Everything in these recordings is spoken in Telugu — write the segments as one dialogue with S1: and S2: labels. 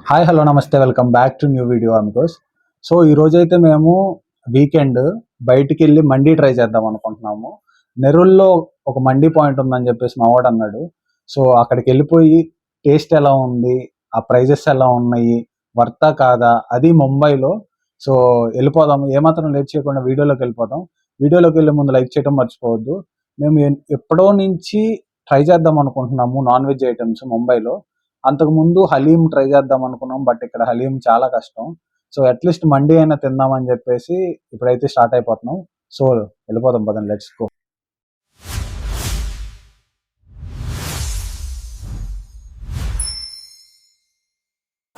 S1: హాయ్ హలో నమస్తే welcome back to new video Amigos. So ఈరోజైతే మేము వీకెండ్ బయటికి వెళ్ళి మండీ ట్రై చేద్దాం అనుకుంటున్నాము. నెరూల్లో ఒక మండీ పాయింట్ ఉందని చెప్పేసి మా వాడు అన్నాడు. సో అక్కడికి వెళ్ళిపోయి టేస్ట్ ఎలా ఉంది, ఆ ప్రైజెస్ ఎలా ఉన్నాయి, వర్తా కాదా, అది ముంబైలో. సో వెళ్ళిపోదాం, ఏమాత్రం లేట్ చేయకుండా వీడియోలోకి వెళ్ళిపోదాం. వీడియోలోకి వెళ్ళే ముందు లైక్ చేయడం మర్చిపోవద్దు. మేము ఎప్పుడో నుంచి ట్రై చేద్దాం అనుకుంటున్నాము నాన్ వెజ్ ఐటమ్స్ ముంబైలో. అంతకుముందు హలీం ట్రై చేద్దాం అనుకున్నాం, బట్ ఇక్కడ హలీం చాలా కష్టం. సో అట్లీస్ట్ మండీ అయినా తిందామని చెప్పేసి ఇప్పుడైతే స్టార్ట్ అయిపోతున్నాం. సో వెళ్ళిపోదాం పదండి, లెట్స్ గో.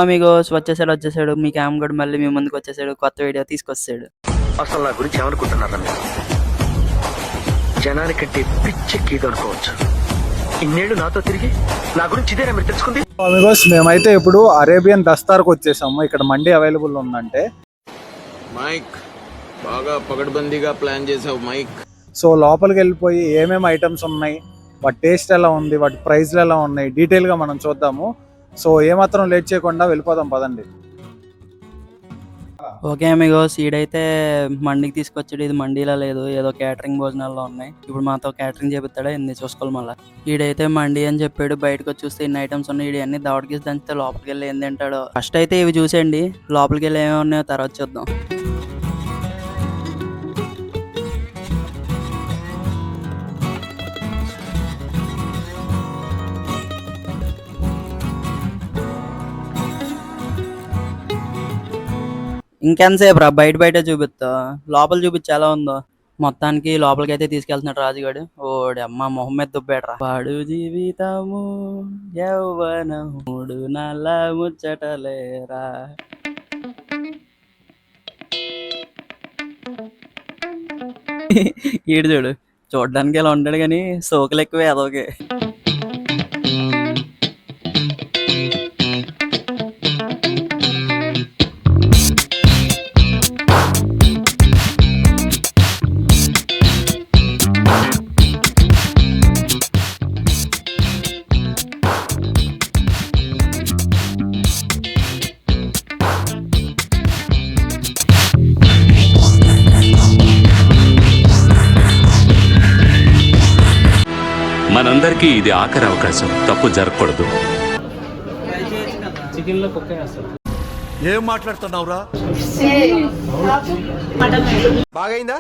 S2: అమిగోస్ వచ్చేసాడు మీ క్యామ్ గడ్ మళ్ళీ మీ ముందుకు వచ్చేసాడు, కొత్త వీడియో తీసుకొచ్చాడు.
S3: అసలు నా గురించి ఏమనుకుంటున్నారా మీరు? జనానికంటే పిచ్చెక్కిది అనుకోవచ్చు. ఇన్నేళ్లు నాతో తిరిగి నా గురించి ఇదేనా మీరు తెలుసుకుంది?
S1: అమిగోస్ మేమైతే ఇప్పుడు అరేబియన్ దస్తార్కి వచ్చేసాము. ఇక్కడ మండీ అవైలబుల్ ఉందంటే.
S4: మైక్ బాగా పగడ్బందీగా ప్లాన్ చేసావు మైక్.
S1: సో లోపలికి వెళ్ళిపోయి ఏమేమి ఐటమ్స్ ఉన్నాయి, వాటి టేస్ట్ ఎలా ఉంది, వాటి ప్రైస్లు ఎలా ఉన్నాయి, డీటెయిల్గా మనం చూద్దాము. సో ఏమాత్రం లేట్ చేయకుండా వెళ్ళిపోదాం పదండి.
S2: ఓకే అమిగోస్, ఈడైతే మండీకి తీసుకొచ్చాడు. ఇది మండీలా లేదు, ఏదో క్యాటరింగ్ భోజనాల్లో ఉన్నాయి. ఇప్పుడు మాతో క్యాటరింగ్ చేపిస్తాడా ఎన్ని చూసుకోవాలి మళ్ళీ. ఈడైతే మండీ అని చెప్పాడు. బయటకు వచ్చి చూస్తే ఇన్ని ఐటమ్స్ ఉన్నాయి. ఈడు అన్ని దవడకి దంచితే లోపలికి వెళ్ళి ఏం తింటాడో. ఫస్ట్ అయితే ఇవి చూసేయండి, లోపలికి వెళ్ళి ఏమేమి ఉన్నాయో తర్వాత చూద్దాం. ఇంకెంతసేపు రా, బయట చూపిస్తా, లోపల చూపించి ఎలా ఉందో. మొత్తానికి లోపలికి అయితే తీసుకెళ్తున్నాడు రాజుగాడు. ఓడి అమ్మ మొహం మీద దుబ్బాడు. పాడు జీవితము యవ్వనం 3 నెలల ముచ్చటలేరా. ఈడు చూడు, చూడడానికి ఇలా ఉంటాడు కానీ సోకులు ఎక్కువే అదొకే.
S5: మనందరికీ ఇది ఆఖరి అవకాశం, తప్పు జరగకూడదు.
S3: ఏం మాట్లాడుతున్నావురా? బాగైందా?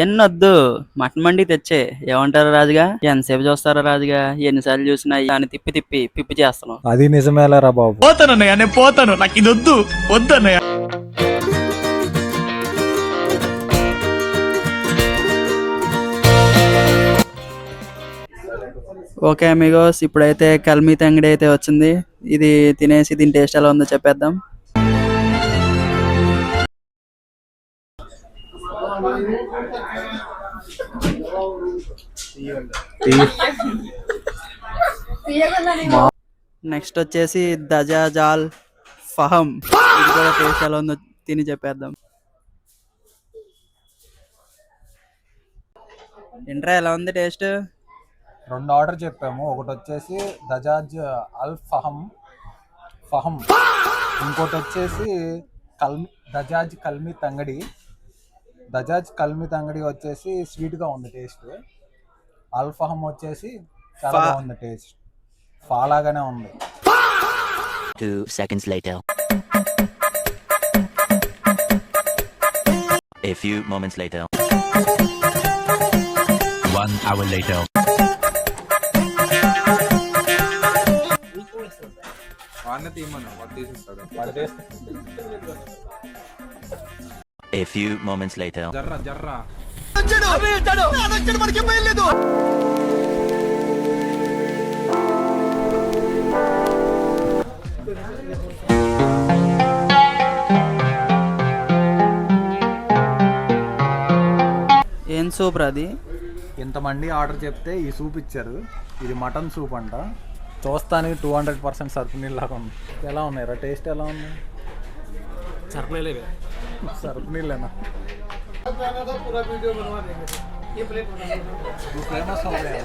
S2: ఎన్నొద్దు, మటన్ మండి తెచ్చే. ఏమంటారు రాజుగా? ఎంతసేపు చూస్తారా రాజుగా? ఎన్నిసార్లు చూసినా దాన్ని తిప్పి పిప్పి చేస్తున్నాం.
S1: అది నిజమేలేరా బాబు.
S3: పోతానన్నయ్య, నేను పోతాను, నాకు ఇది వద్దన్నయ్య.
S2: ఓకే అమిగోస్, ఇప్పుడైతే కల్మీ తంగడి అయితే వచ్చింది. ఇది తినేసి దీని టేస్ట్ ఎలా ఉందో చెప్పేద్దాం. నెక్స్ట్ వచ్చేసి దజాజాల్ ఫహం. ఇది కూడా టేస్ట్ ఎలా ఉందో తిని చెప్పేద్దాం. ఏంట్రా ఎలా ఉంది టేస్ట్?
S1: 2 ఆర్డర్ చెప్పాము. ఒకటి వచ్చేసి దజాజ్ అల్ ఫహం, ఇంకోటి వచ్చేసి దజాజ్ కల్మీ తంగడి. దజాజ్ కల్మీ తంగడి వచ్చేసి స్వీట్గా ఉంది టేస్ట్. అల్ ఫహం వచ్చేసి చాలా బాగుంది టేస్ట్, ఫాలాగానే ఉంది.
S6: 2 seconds later. A few moments later. 1 hour later. A few moments later.
S2: ఏం సూప్ అది?
S1: ఇంతమంది ఆర్డర్ చెప్తే ఈ సూప్ ఇచ్చారు. ఇది మటన్ సూప్ అంట. చూస్తానికి 200% సరుపు నీళ్ళలాగా ఉంది. ఎలా ఉన్నాయిరా, టేస్ట్ ఎలా ఉంది? సరుపు నీళ్ళేనా? फेमस हो गया है।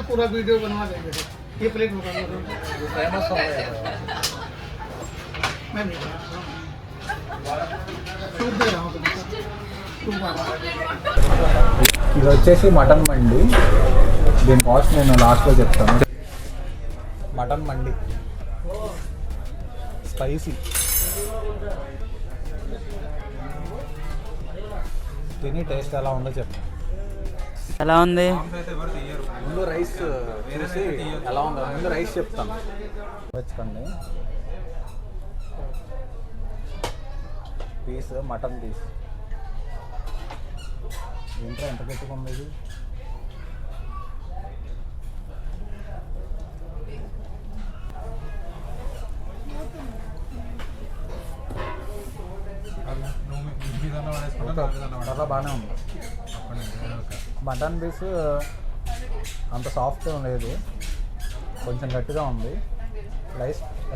S7: पूरा वीडियो बनवा देंगे ये प्लेट फेमस हो गया मैं नहीं सूप दे रहा हूँ
S1: ఇది వచ్చేసి మటన్ మండి. దీని కాస్ట్ నేను లాస్ట్లో చెప్తాను. మటన్ మండి స్పైసీ. తిని టేస్ట్ ఎలా ఉందో చెప్తాను.
S2: ఎలా ఉంది?
S1: ముందు రైస్ చూసి ఎలా ఉందో ముందు రైస్ చెప్తాను. వచ్చండి పీస్ మటన్ పీస్ ఏంటో ఎంత గట్టిగా ఉంది ఇది. చాలా బాగానే ఉంది. మటన్ పీస్ అంత సాఫ్ట్ లేదు, కొంచెం గట్టిగా ఉంది.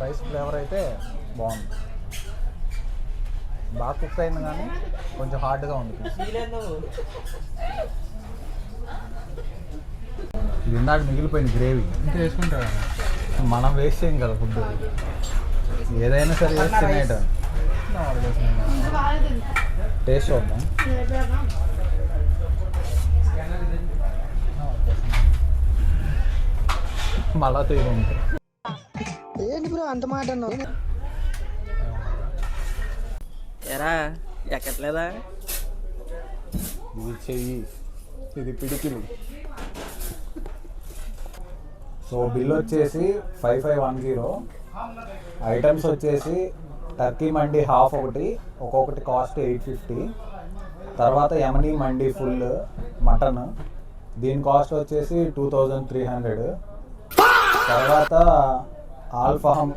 S1: రైస్ ఫ్లేవర్ అయితే బాగుంది. బాగా కుక్ అయింది కానీ కొంచెం హార్డ్గా ఉంది పీస్. ఇది ఇందాక మిగిలిపోయింది గ్రేవీ. మనం వేస్ట్ చేయం కదా ఫుడ్, ఏదైనా సరే వేస్ట్ తినేయటం. టేస్ట్ చూద్దాం. మళ్ళా తీరు ఉంటుంది.
S2: ఎరా ఎక్కట్లేదా?
S1: ఇది చెయ్యి, ఇది పిడికిలు. సో బిల్ వచ్చేసి 5510. ఐటమ్స్ వచ్చేసి టర్కీ మండి హాఫ్ ఒకటి, ఒక్కొక్కటి కాస్ట్ 850. తర్వాత యమనీ మండి ఫుల్ మటన్, దీని కాస్ట్ వచ్చేసి 2300. తర్వాత ఆల్ఫాహమ్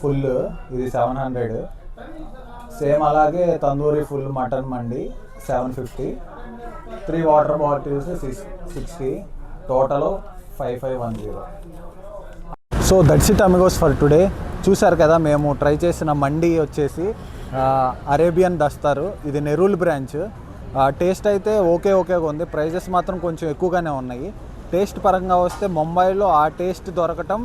S1: ఫుల్ ఇది 700. సేమ్ అలాగే tandoori full mutton mandi 750. 3 water bottles 60. Total 5510. So that's it Amigos for today. చూశారు కదా, మేము ట్రై చేసిన మండి వచ్చేసి అరేబియన్ దస్తారు. ఇది నెరూల్ బ్రాంచ్. టేస్ట్ అయితే ఓకేగా ఉంది. ప్రైజెస్ మాత్రం కొంచెం ఎక్కువగానే ఉన్నాయి. టేస్ట్ పరంగా వస్తే ముంబైలో ఆ టేస్ట్ దొరకటం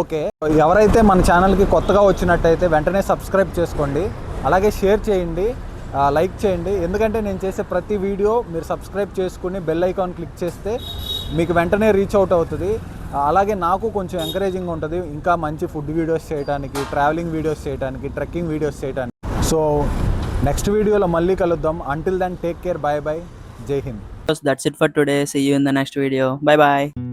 S1: ఓకే. ఎవరైతే మన ఛానల్కి కొత్తగా వచ్చినట్టయితే వెంటనే సబ్స్క్రైబ్ చేసుకోండి, అలాగే షేర్ చేయండి, లైక్ చేయండి. ఎందుకంటే నేను చేసే ప్రతి వీడియో మీరు సబ్స్క్రైబ్ చేసుకుని బెల్ ఐకాన్ క్లిక్ చేస్తే మీకు వెంటనే రీచ్ అవుట్ అవుతుంది. అలాగే నాకు కొంచెం ఎంకరేజింగ్ ఉంటుంది ఇంకా మంచి ఫుడ్ వీడియోస్ చేయడానికి, ట్రావెలింగ్ వీడియోస్ చేయడానికి, ట్రెక్కింగ్ వీడియోస్ చేయడానికి. సో నెక్స్ట్ వీడియోలో మళ్ళీ కలుద్దాం. Until then take care. Bye bye. Jai Hind.
S2: That's it for today. See you in the next video. Bye bye.